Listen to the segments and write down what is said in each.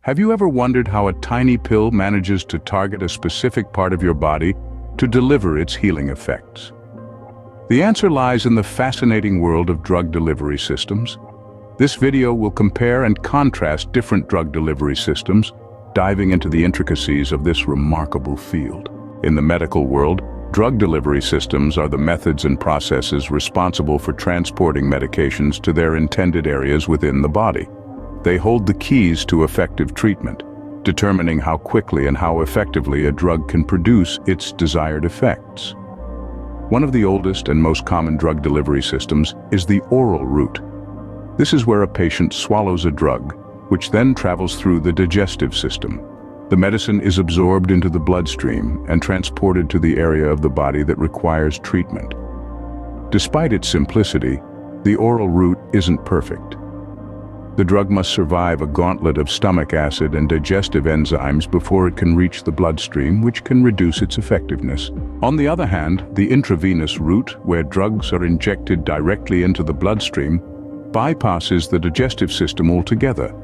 Have you ever wondered how a tiny pill manages to target a specific part of your body to deliver its healing effects? The answer lies in the fascinating world of drug delivery systems. This video will compare and contrast different drug delivery systems, diving into the intricacies of this remarkable field. In the medical world, drug delivery systems are the methods and processes responsible for transporting medications to their intended areas within the body. They hold the keys to effective treatment, determining how quickly and how effectively a drug can produce its desired effects. One of the oldest and most common drug delivery systems is the oral route. This is where a patient swallows a drug, which then travels through the digestive system. The medicine is absorbed into the bloodstream and transported to the area of the body that requires treatment. Despite its simplicity, the oral route isn't perfect. The drug must survive a gauntlet of stomach acid and digestive enzymes before it can reach the bloodstream, which can reduce its effectiveness. On the other hand, the intravenous route, where drugs are injected directly into the bloodstream, bypasses the digestive system altogether.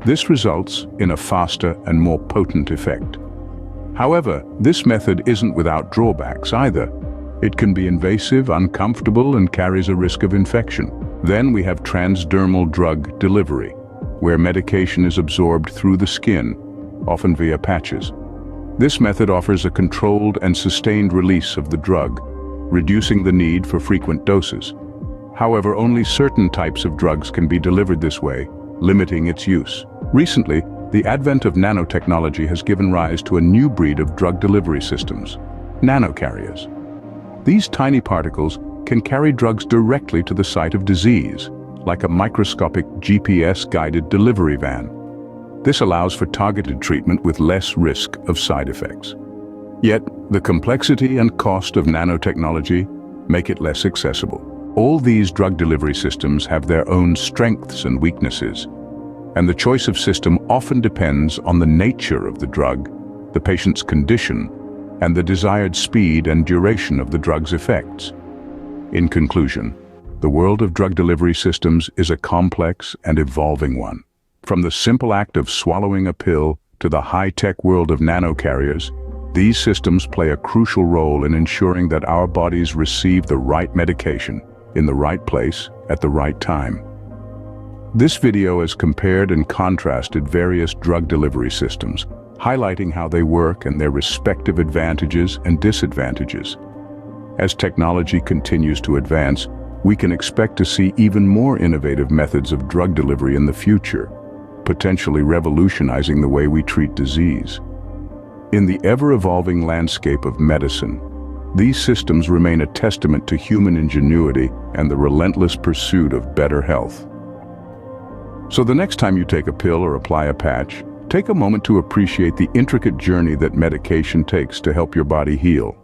This results in a faster and more potent effect. However, this method isn't without drawbacks either. It can be invasive, uncomfortable, and carries a risk of infection. Then we have transdermal drug delivery, where medication is absorbed through the skin, often via patches. This method offers a controlled and sustained release of the drug, reducing the need for frequent doses. However, only certain types of drugs can be delivered this way, limiting its use. Recently, the advent of nanotechnology has given rise to a new breed of drug delivery systems, nanocarriers. These tiny particles can carry drugs directly to the site of disease, like a microscopic GPS-guided delivery van. This allows for targeted treatment with less risk of side effects. Yet, the complexity and cost of nanotechnology make it less accessible. All these drug delivery systems have their own strengths and weaknesses, and the choice of system often depends on the nature of the drug, the patient's condition, and the desired speed and duration of the drug's effects. In conclusion, the world of drug delivery systems is a complex and evolving one. From the simple act of swallowing a pill to the high-tech world of nanocarriers, these systems play a crucial role in ensuring that our bodies receive the right medication in the right place at the right time. This video has compared and contrasted various drug delivery systems, highlighting how they work and their respective advantages and disadvantages. As technology continues to advance, we can expect to see even more innovative methods of drug delivery in the future, potentially revolutionizing the way we treat disease. In the ever-evolving landscape of medicine, these systems remain a testament to human ingenuity and the relentless pursuit of better health. So the next time you take a pill or apply a patch, take a moment to appreciate the intricate journey that medication takes to help your body heal.